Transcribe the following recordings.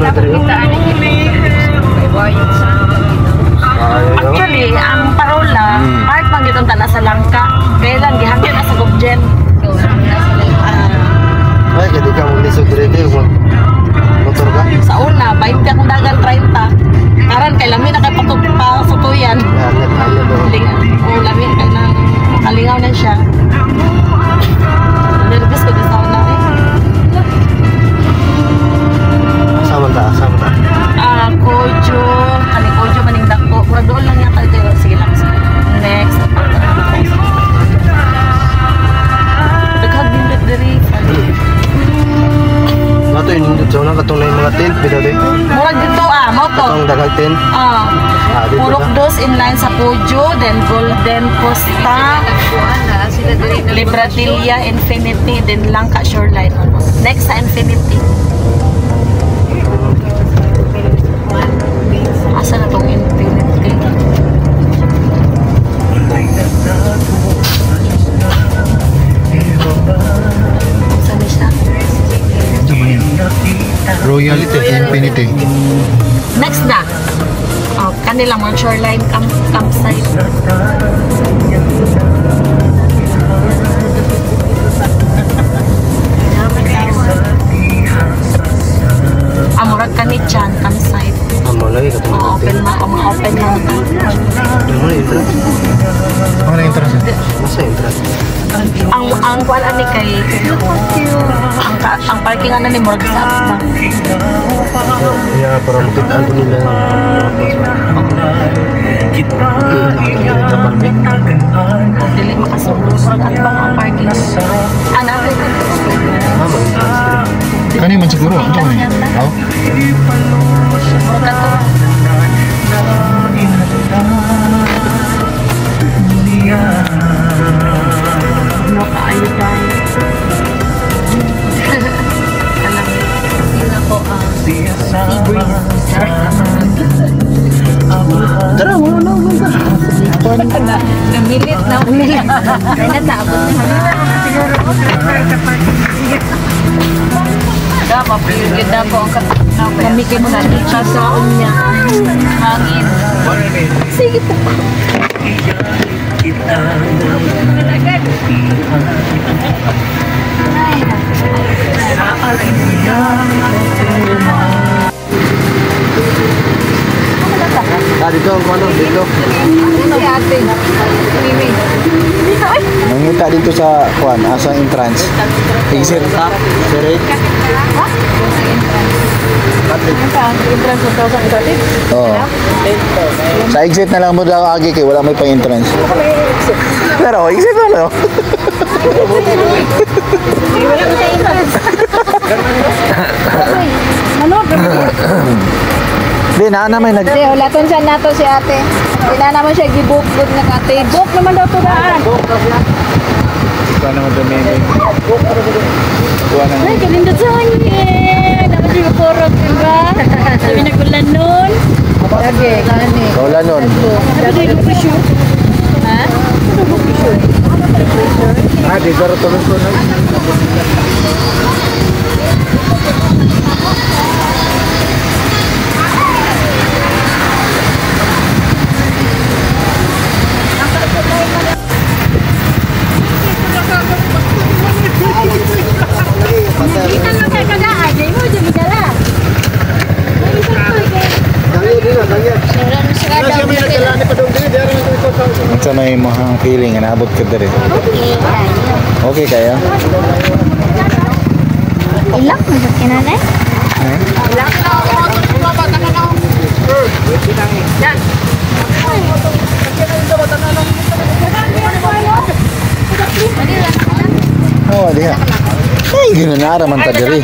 motor diri. Actually, ang parola, part man gitong tanas sa langka. Kaya lang gihangin na sa Gobjen. Ay, kadi ka mo lisod diri motor ka. Sa una, 20 akong dagan 30. Karan kay lami na kay pasutuyan. Oh, lami kay na makalingaw na siya. Nervous ko din sa una eh. Sama ta. Kojo, Kojo maning dako. Mura doon lang yata dito. Sige lang. Next. Daghag din diri. Mato yung zona katong na yung mga tent bitaw di. Murag dito moto. Katong daghag tent. Dito Purok ka. dos inline sa Kojo, then Golden Costa, Libratilia, Infinity, then Langka Shoreline. Next sa Infinity. Asa na tong Infinity? Saan na siya? Royalty Infinity. Next na. Kanila mga shoreline campsite. Murag kanichan campsite. Malay katong Mga open na, mga open na. Ano entrance? Ano yung interest? Masa entrance? Ang kuan ani kay ang parkingan na ni murag sa ba. Kaya para makitaan ko nila Dili makasulod murag ano ba ang parking. Ana Kani man siguro. Ito man. Oh. murag ato. No kaayo tayo. Alam niyo ko Tara, wala na. namilit na ulit. Kaya natabot na. Mapilgid na po ang katapos. Mamikin mo na dito sa unya. Hangin. Sige po. Dito ang ano, dito. Si ate. Mimi. Dito eh. Mangita dito sa kuan, asa entrance. Exit Ha? Sir, Ha? Entrance 1,030? Oo. Sa exit na lang mo daw agi kay wala may pa-entrance. Pero exit na lang. Wala mo sa entrance. Ano? Di na may nag. Di, ulaton siya nato si ate. Di na naman siya gibook good na ate. Book naman daw to daan. Ikaw naman doon may. Ay, kalindot sa hangin. Naman siya maporok, diba? Sabi na kulan nun. Lagi, kani. Wala nun. Sabi na pressure. Ha? Di garo tulog ko na. Sa may mahang feeling, naabot ka dali. Okay kaya? Ilak mo sa kinanay? Ilak na ako. Yan. Oh, diha. Ay, ginanara man ta diri.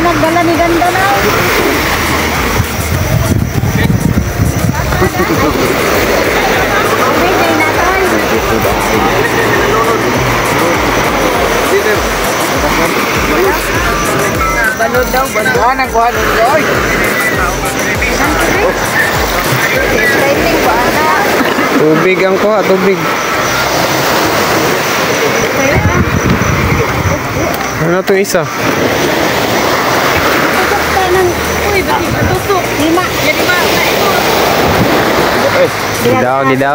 Nagdala ni ganda na. Balod daw, balod. Nagkuhan ng joy. Tubig ang kuha, tubig. Ano to isa? Uy, bakit tusok? Lima. Jadi ba?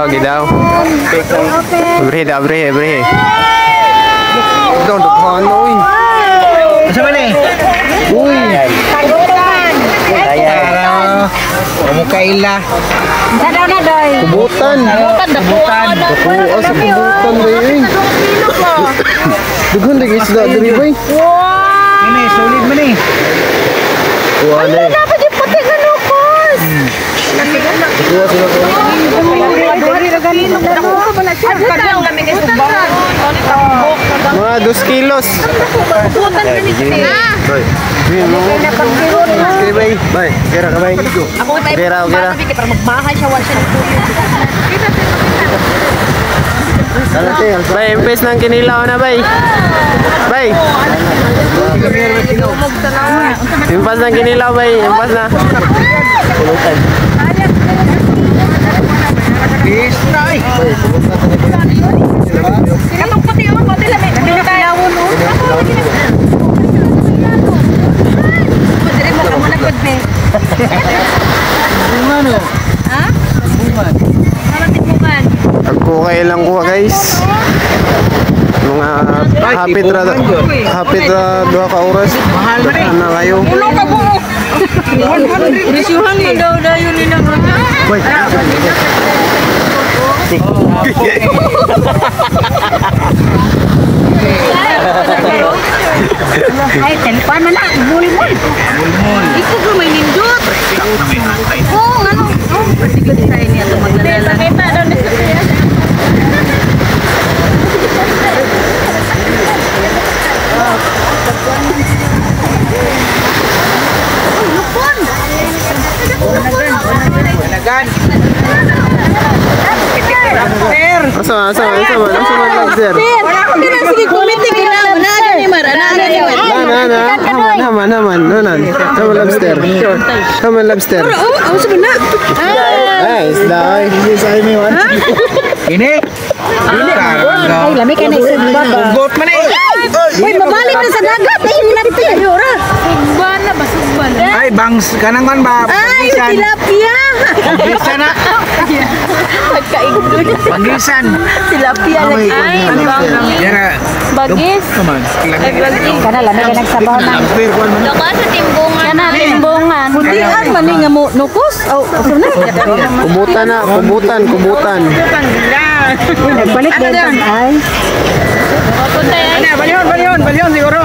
Gidaw. Abre. Don't ano uy. Asa man eh? Uy. Tagutan. Kaila. Sadaw na doy. Kubutan. Kubutan. Kubutan sa kubutan dayon. Dughan lagi isda diri bay. Ini solid man eh. Wala. Dapat iputi ka lukos. Kuha sila ko. Mga 2 kilos. Okay, bay. Kira ka bay. Kira. Para magbahay siya, wala siya ng tuyo. Bay, impes ng kinilaw na bay. Bay. Impas ng kinilaw bay. Impas na. Katong pati ang pati lang. Hindi tayo mo. Pwede mo ka muna good be. Ha? Malating mo kan. Agkukay lang kuha guys. Mga hapit ra 2 ka oras. Mahal na kayo. Ulo ka po. 100. Risyuhan mo daw yun nila. Ay, telefon na lang. Mulmul. Ito ko may nindot. Oo, ano? Particular tayo niya ito maglalala. Pakita daw na siya. Asa man lobster. Sige, kumiti ka na. Naga ni Mar. Naman lobster. Oo, sabi na. Isda ay. Ini. Ay, lami ka na isang baba. Got man eh. Uy, mabalik na sa dagat. Ay, natin. Ayora. Sugban na ba? Sugban. Ay, bangs kanang man ba? Ay, tilapia. Panggisan na. Pagkaigdod. Panggisan. Tilapia lagi. Ay, Yara. bagis. Kaman. Kana lami ka nagsabaw na. Laka sa timbungan. Kana timbungan. Buntian man ni nga mo nukos. Oh, na. Kubutan. Nagbalik din ay. Balyon siguro.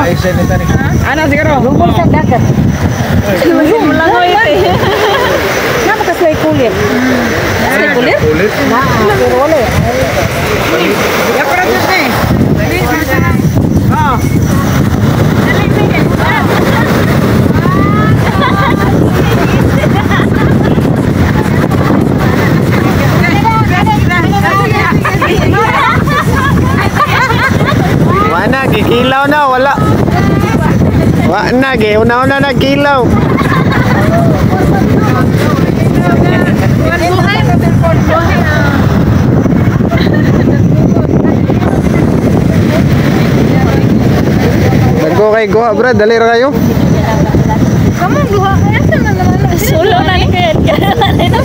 Ana siguro. Lungkol sa dagat. Mulangoy eh. Nama ka suay kulit. Sa kulit? Na, pero wala. Ya para tu ni. Ah. Mana gikilaw na wala. Wa na gi una nagkilaw. Dagko kay go brad, dali ra kayo. Kamu duha kaya sa naman. Solo na ni Ken. Ito sa nila.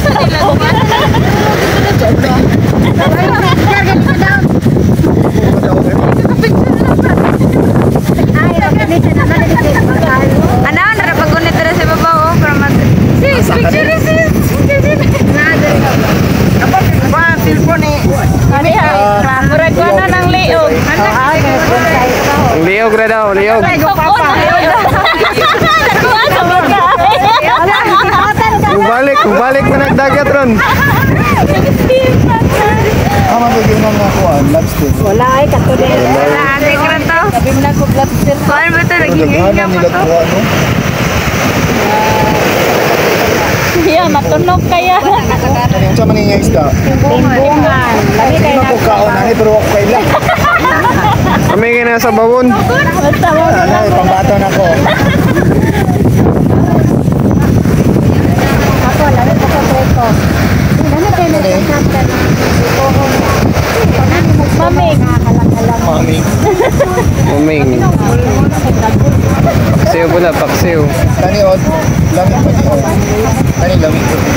daw, liog. Balik mo nagdagat ron. Mabigyan na mga kuhan, lobster. Wala ay katulad. Wala ate ko na to. Sabi mo na ko lobster. Kuan ba to naghihinga mo to? Yeah, matunog kaya. Yung sa maningay isda. Timbungan. Lagi Hindi kayo na po kaon na, pero ako kayo lang. Kami kina sa bawon. Basta mo na Ano, pambato na ko. ako. Lagi ko sa preto. Ano kayo nagkakata na? Mamig. Mami. Uming. Paksiw po na, paksiw. Tani od, lamig pa niyo. Tani lamig pa niyo.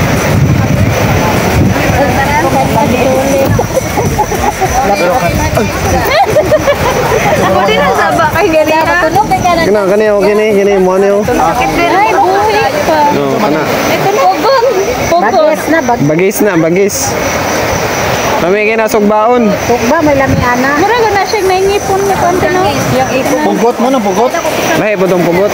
Hindi na saba kay ganina. Matunog kay ganina. Kani mo ano yun? Ay, buhi pa. No, kana. Ito pugong. Bagis na, Bagis. Kami kina sugbaon. Tugba, may lamiana. Mura na siya, may ngipon na konti no? Yung ipon. Pugot mo na, pugot. Lahi po itong pugot.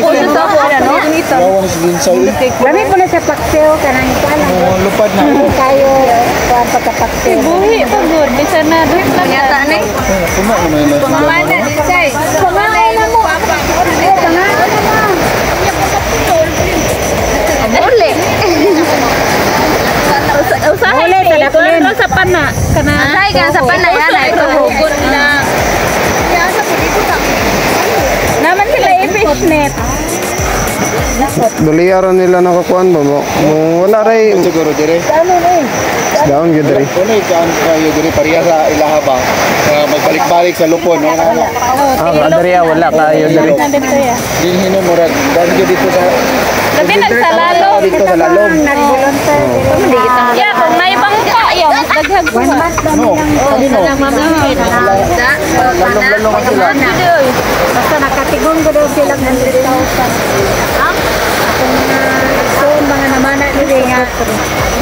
Puso sa ako, ano? Lawan sa ginsay. Lami po na sa pakseo, kanang ipon. Lupad na. Kayo, kuhan pagkapakseo. Buhi pa good, bisa na doon lang. Yata na eh. Kuma mo na yun. Pamana, Dinsay. Pamana na mo. Pamana na mo. Amole. Usahay ka, kulang sa pana. Usahay ka sa pana, yan. Ito, hugot na. Naman sila i-fishnet. Duliyaran nila nakakuan ba mo? Wala ray. Siguro dire. Ano na eh? Down gyud ray. Kuno ikan kayo dire pariya sa ilaha ba. Magbalik-balik sa lupon no. Adriya wala kayo diri. Dinhino murag dan dito sa Labi nagsalalo. dito sa lalom. Nag-volunteer. Yeah, kung may ibang ka, yung daghag ko. No, kanino? Lalong-lalong ang sila. Basta nakatigong ko daw sila ng 3,000. Akong soon mga namana nila nga.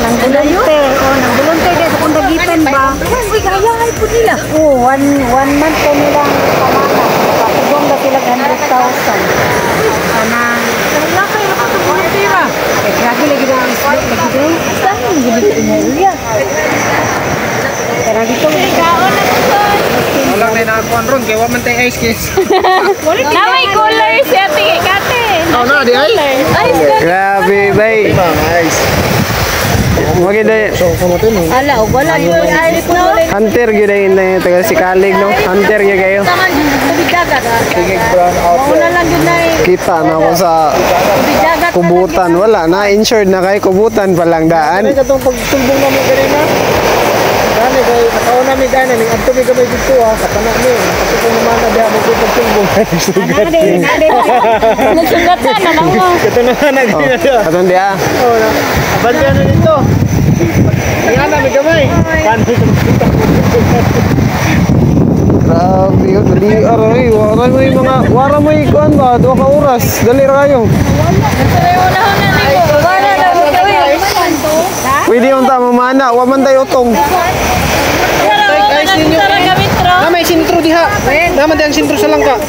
Nang volunteer. Nang volunteer kaya kung dagipan ba? Uy, kaya ay po nila. Oo, one month ko nilang kamana. Nakatigong daw sila ng 100,000. Kanang wala kayo nakatagong tira. Eh, lagi lagi daw ang slot lagi daw. Saan yung gilid ko niya? Kaya dito. Kaon na ito. Wala na nakakuan ron kay wa man tay ice case. Na may cooler siya, tingin kate. Oh, na di ay. Grabe bay. Nice. Magi day So, kamotin mo. Ala, wala yung ay no. hunter gyud ay na taga si Kalig no. Hunter gyud kayo. Taman tubig dagat. Tingig brown out. Muna lang yun na Kita na ako sa tubig dagat. kubutan. Wala na insured na kay kubutan pa lang daan. Katong pagtumbong namin kanina. Dani kay nakaon namin dani ning adto mi gamay dito kapana mi. Kasi kung naman na diha mo pagtumbong. Nagsugatan na lang mo. Ito na nagdina. Atong dia. Oh, abante na dito. Kaya na mi gamay. Kan Grabe yun. Dali aray. Wara mo yung kuan ba? 2 ka oras. Dali ra kayo. Pwede yung tama mana. Wa man tayo utong. Na may sintro diha. Naman din ang sintro sa langka.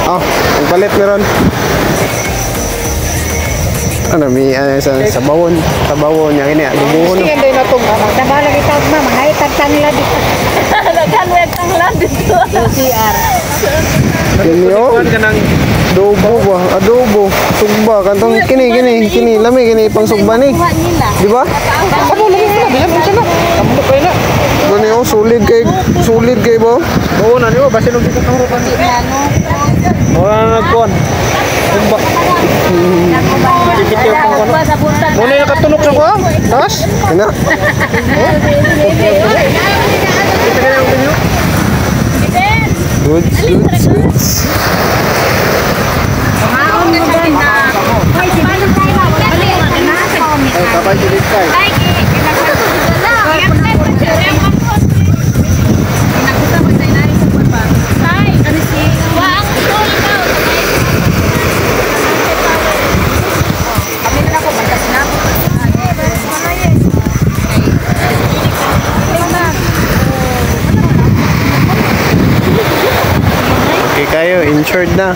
Oh, ang palit meron. Ano, may sa bawon. Sa bawon. Yang ini, dubuhon. Sige, hindi na itong. Magdabala kita ma, mga itagtang lang dito. Nagkan mo itang lang dito. CR. Kini oh. Kuhan ka ng Adobo ba? Adobo. Sugba. Kantong kini. Lami, kini pang sugba ni. Di ba? Kamu lagi na. Bilang mo siya na. Kamu kayo na. Gani oh, solid kay ba? Oo na niyo. Basta nung dito kahurupan. Wala na nagkuhan. Kumba. Kikitiyo pang kuhan. Muna yung nakatulog sa kuhan. Taas. Kina. Kita ka na yung pinyo. Good. Maon mo din na. Ay, si Balong tayo. Kapay silit kay. Ay, matured na.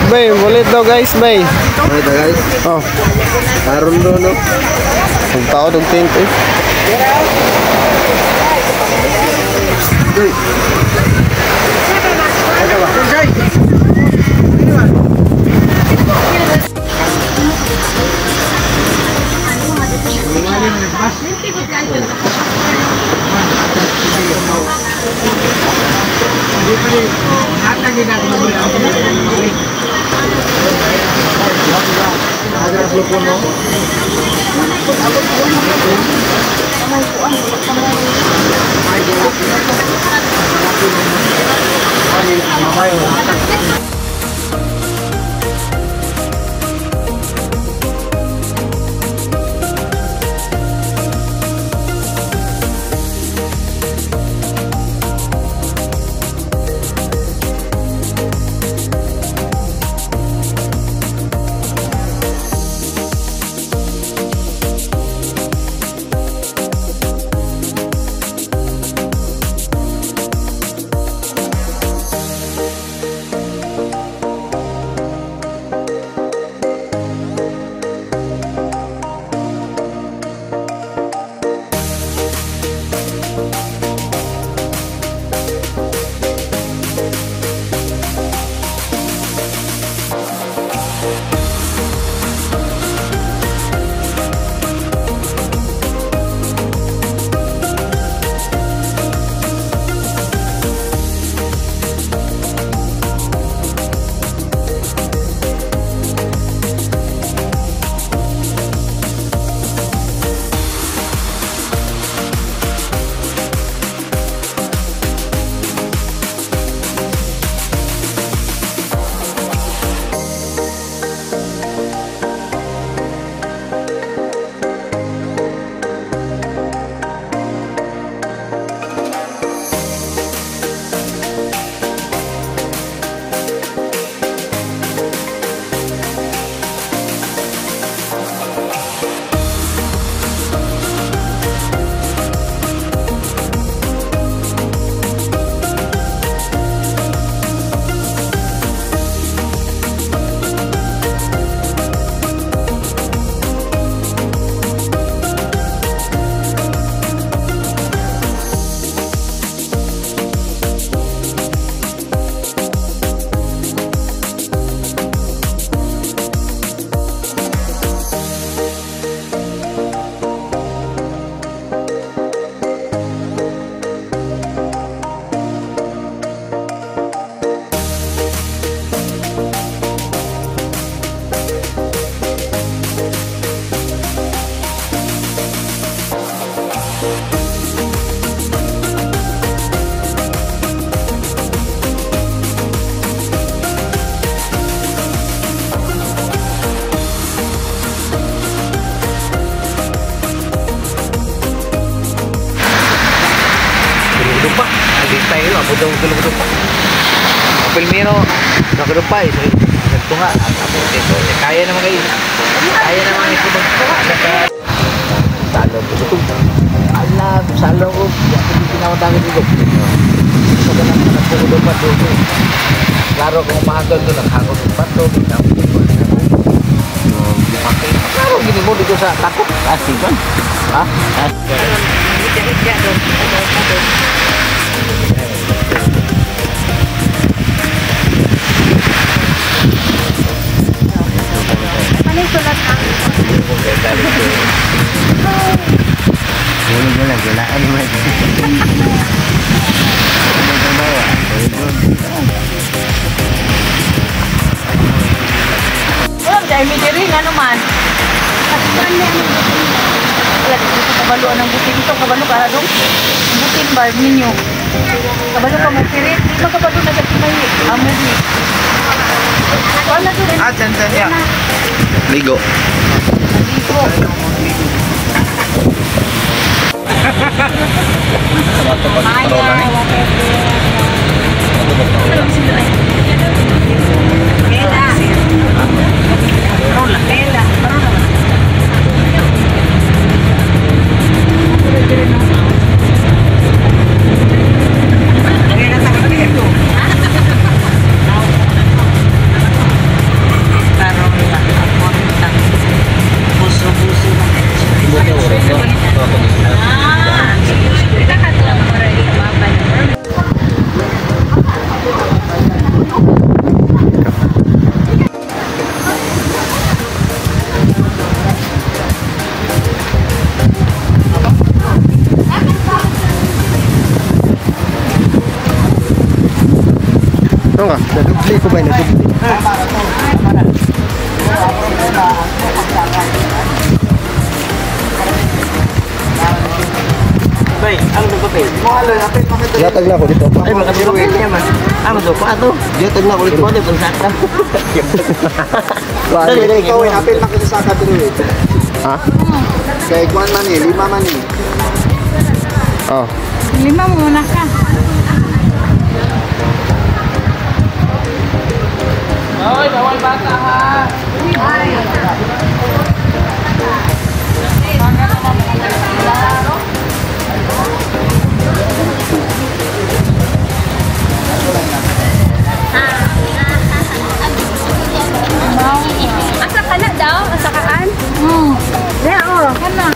Bay, bulit daw guys, bay. Ay, guys. Oh, Karon do no. ang tao ng tent eh. Budong tulog pa. Pilmino nakadupay so nagtunga at ako dito. Kaya naman kayo. Kaya naman ito magtunga sa salo ko. Allah salo ko. Hindi pinawatan dito. So ganun na pudo pa dito. Klaro kung mahagod doon naghagod pa to. Klaro gini mo dito sa takot. Asipan. Ha? Ano yung sulat ang? Ini gula gulaan mo. Dahil may diri nga naman. Wala dito kabaluan ng buting. Ito kabalo para doon. Buting bar ninyo. Kabalo ka may pirit. Ito kabalo na sa kimay. Amod ni. Wala doon. Ah, chan-chan ya. Ligo. Ligo. Ano ka? Nadubli ko ba? Nadubli. Bay, ang dugupin. Mo halo napit makita. Yatag na ako dito. Ay makadugupin niya man. Ang dugo ato. Yatag na ako dito. Ipon pang saka. Dali, dali, ikaw napit makita sa kadro. Ha? Kay kuan man ni, 5 man ni. Oh. 5 muna ka. Hoy, bawal bata ha. Asa ka na daw? Asa kaan? Dea, oh. Kana.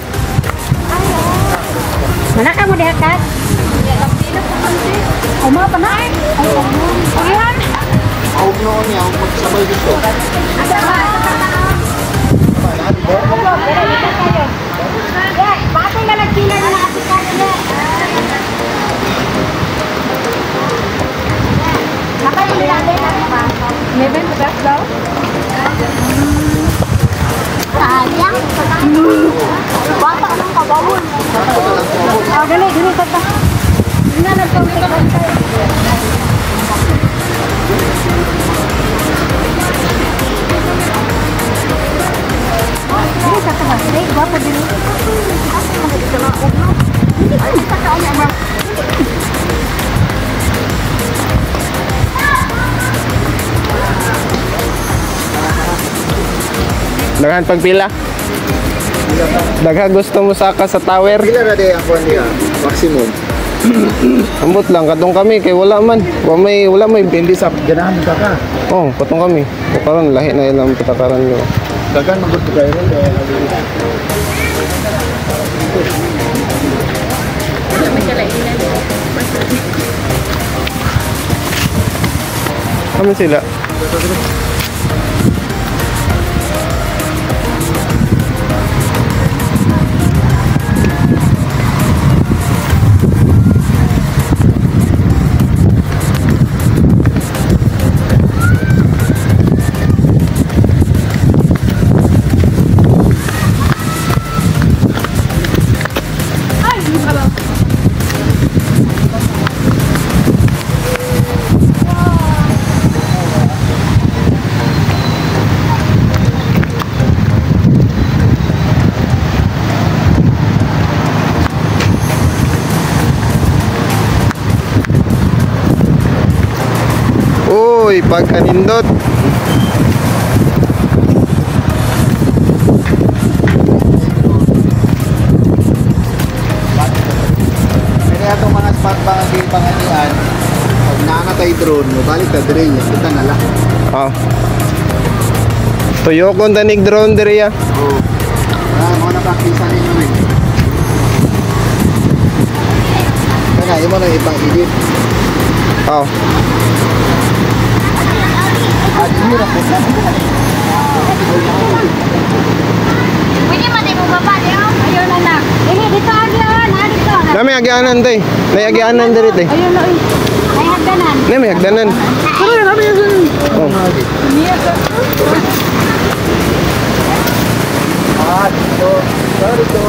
Mana ka mo dihakat? Uma pa na eh. Ayan. Aog noon niya, magsabay dito. Asa ka? Bakit na nagpila na nakapikan na? Nakapila na ba? 11 pesos daw. Sayang. Bata ka ng kabawon. Dali, dali ka pa. Hindi na nagpapagpapagpapag. Dali ka pa. Dali, guwapo din. Ay, kataon na ba? Daghan pagpila. Daghan gusto mo saka sa tower. Pila na day ang kuan niya, maximum. Ambot lang katong kami kay wala man. Wala may Hindi sa ganahan ka ka. oh, katong kami. O karon lahi na ilang patakaran yo. Dagan magud kayo ron. Kami sila. Uy, pagkanindot. Kaya itong mga spot panganian, pag nanatay drone, mabalik ka dire niya, kita na lang. Oh. Tuyo kong tanig drone diri ya. Oo. Mga napakisa ninyo eh. Kaya yung mga ibang edit. Oh. At hirap po na. Pwede man mo baba niyo? Ayun anak. Dili dito agyan, dito. Nami agianan tay. Nay agianan diri tay. Ayun na eh. Ay hagdanan. Nami hagdanan. Oh. Dito. Sorry to.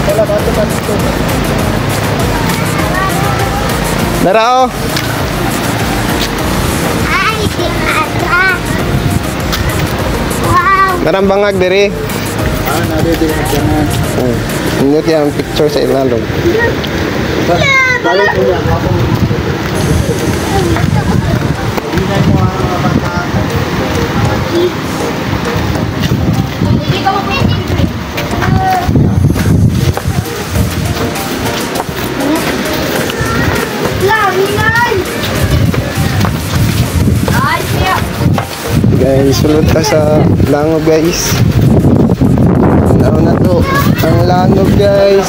Wala ba ito ba dito? Dara oh. Ay, si Atra. Wow. Darang bangag diri. Nadede na ganun. Oh. Inyo yang picture sa ilalog. Balik mo yan. Hinay mo ang mga bata. Hindi ko pwede. Hinay! Ay, siya. Guys, sulod ta sa langog guys. Ano na to? Ang langog guys.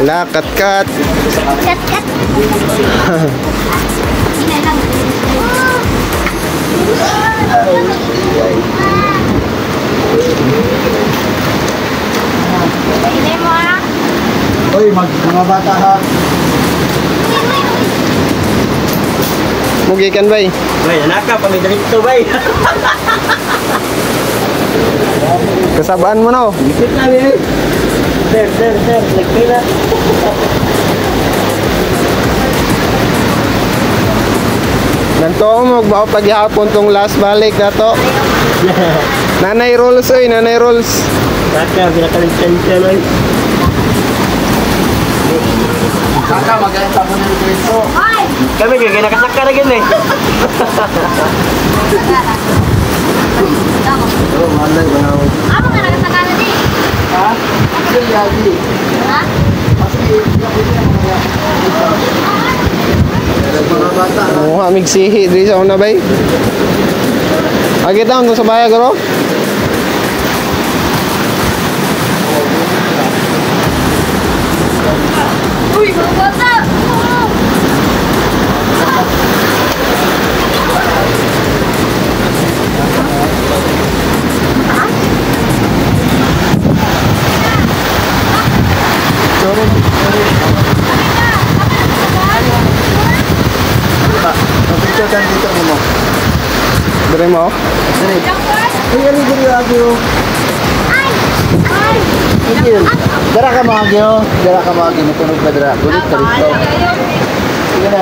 Ala, kat-kat. Kat. Ina lang. Ini mo ah. Uy, mga bata ha. Mugikan bay. Bay, naka pa may dito bay. Kasabaan mo na oh. Dikit lang eh. Sir, nagpila. Nanto mo magbaw paghihapon tong last balik na to. Nanay rolls oy, nanay rolls. Naka, pinakaligtan oy. Saka maganda mo na dito. Kami kaya nakasaka na gini. Oh, malay ba na? Amo nga nakasakala di. Ha? Sige, lagi. Ha? Mga bata. Muha migsihi diri sa una bay. Agit daw sa baya garo. Uy, mga bata! Picture kan dito mo. Dire mo. Uy, ano dito agyo? Dara ka magyo. Dara ka magyo. Matunog ka dara. Gulit ka dito. Sige na.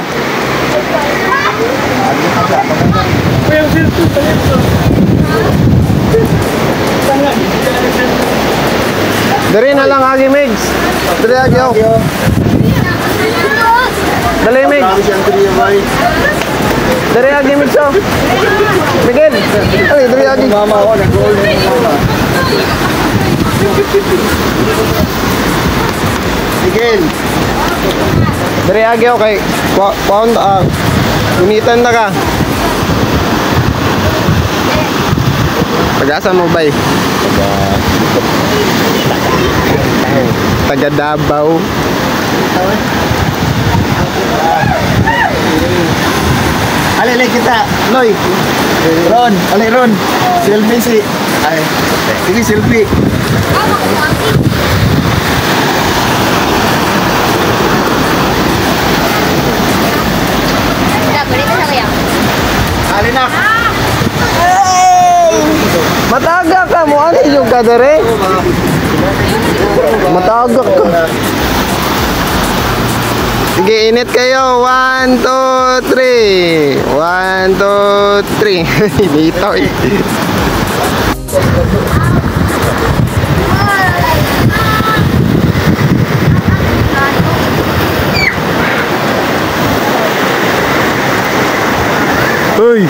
Uy, ang silto sa dito. Dire na lang agi Migs. Dire agi oh. Dali Migs. Dire agi Migs oh. Miguel. Ali dire agi. Mama ko nag-roll ni mama. Miguel. Dire agi oh kay pound unitan na ka. Tagasa mo bay. Taga Davao. Alay kita. Loy. Ron. Alay Ron. Selfie si. Ay. Sige selfie. Alay na. Mataga ka mo ano yung kadere? Mataga ka. Sige, init kayo. 1, 2, 3. 1, 2, 3. Dito eh. Uy!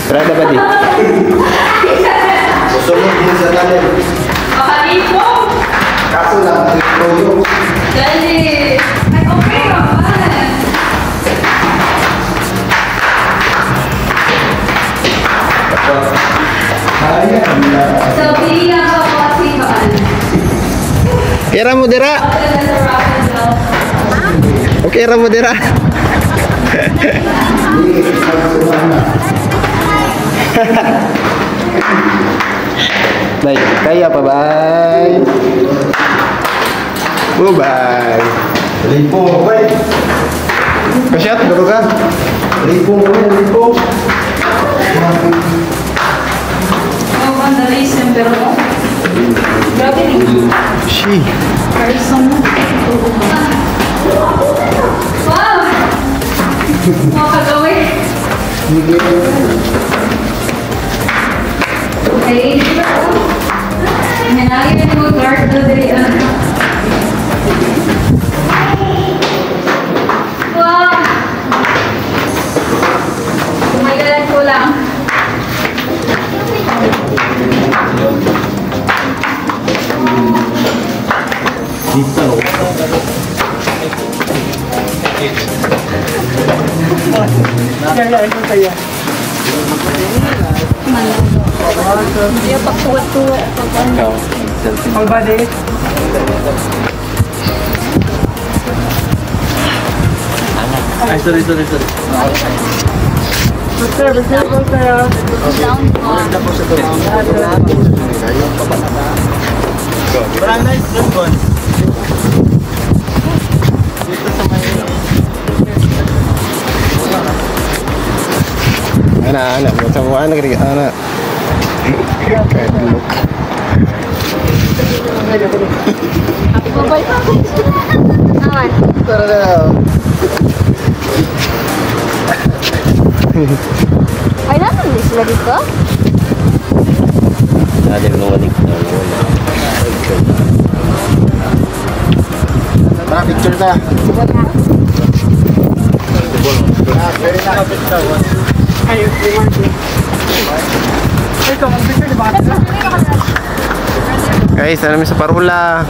Berada ba di? Susunod din sa namin. Kaso lang, yung Kira mo dira? Okay ra mo dira? Baik, kaya pa bye. Bye. Lipo, bye. Kasyat, dalo ka. Lipo mo yan, lipo. Oh, ang darisem, pero grabe rin. She. Person mo. Wow! Makagawin. Okay. Hinagin mo guard na dali. Wow! Kumagalan ko lang. Dia pak tuwa-tuwa. All body. Ay, sorry. Betul kayo. Parang nice yung gun. Dito sa Manila. Anak, macam mana kira anak. Kadlok. Babay pa. Naman. Tara. Ay, naman din sila dito? Ada yang nunggu Para picture ka. Very nice. Ayun, ikaw, mag-picture di ba? Guys, ano sa Parula?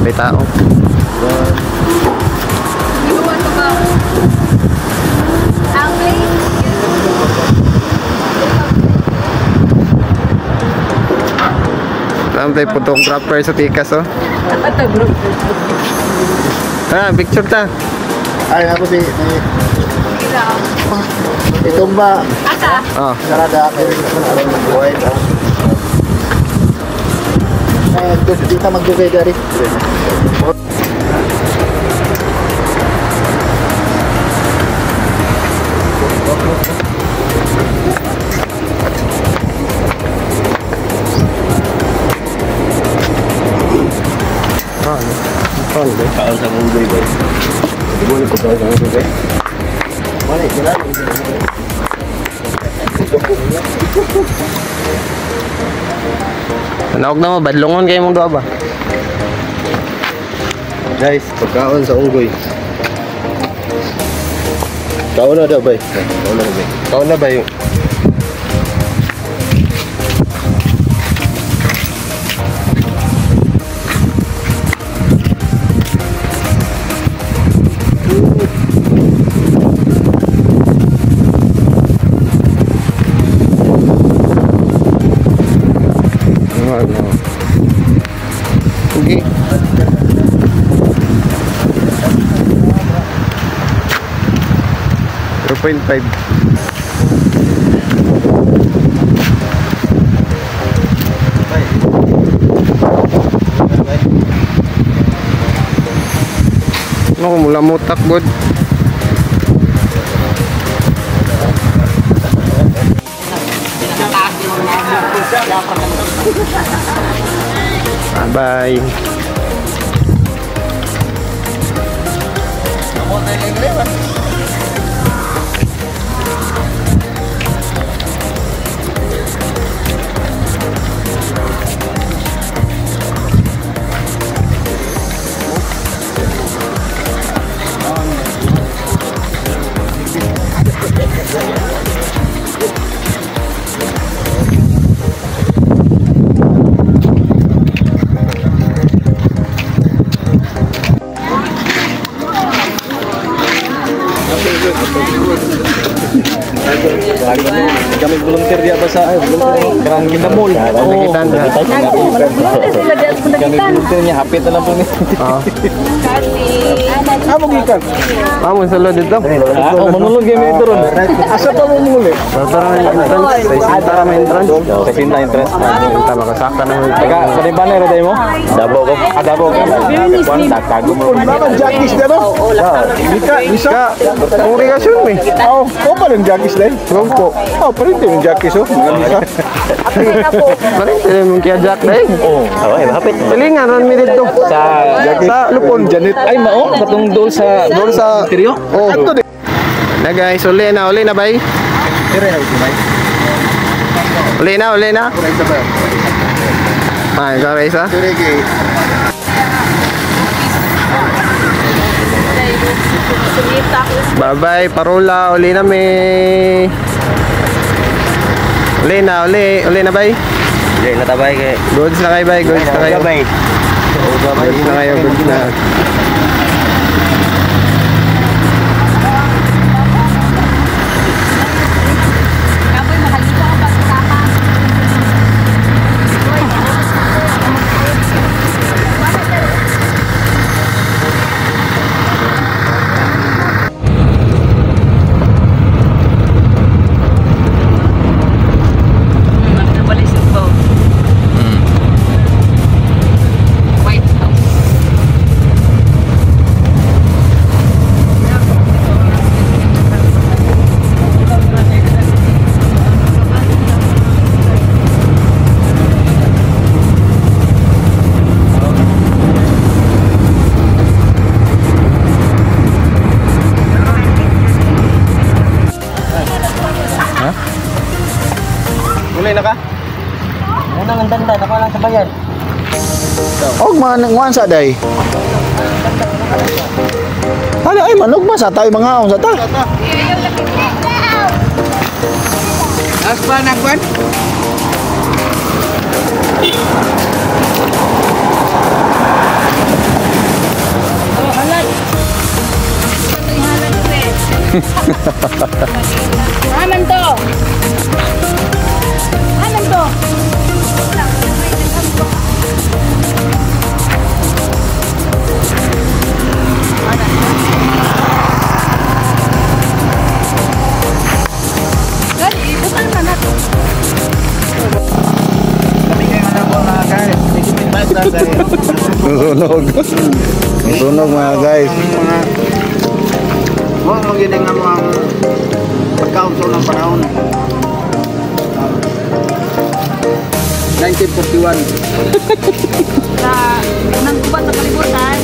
May tao. Alam tayo photographer sa Tikas, oh. Picture ta. Ay, ako si itumba. Asa? Oh. Narada ako. Buhay ka. Ay, dito mag-dugay dari. Kaon sa unggoy ba? Boleh ko sa unggoy ba? Boleh, jalan. Tanawag na mo, badlongon kayo mong doa ba? Guys, pagkaon sa unggoy. Kaon na daw ba? Kaon na ba yung? Okay. .5. Ano mula mutak god. Bye. Kami volunteer dia bahasa kerang kita mall. Kita Kami volunteernya HP telah pun ni. Amo gikan. Amo sulod dito. Oh, manulog game ito ron. Asa pa mo muli? Tara may entrance. Tara may entrance. Sa sinta interest. Kita makasaka na. Taga paniban na rin mo? Dabo ko. Dabo ko. Kwan tatago mo. Naman jackis na no? Bisa. Kung regasyon mo eh. Oh, pa rin jackis na Gongko. Oh, pa rin din jackis oh. Bisa. Paring sila mong kaya Jack na eh. Oh, ay hapit. Pilingan ron mi dito. Sa Lupon Janet. Ay mao katong doon sa interior. Oh. Na guys, uli na bay. Uli na. Ay, guys ha. Bye-bye, parola, uli na mi. Uli na bay. Uli na tabay kay. Goods na kayo bay, goods na kayo. Goods na kayo, goods na. Uli na ka? Muna ng danda, ako lang sa bayan. Og manguan sa day. Ala ay manog ba sa tayo mga on sa ta. As pa na kwan? Aman to. Sunog mga guys. Mo magiling nga mga pagkaunso ng panahon. 1941. Sa unang gubat sa kalibutan.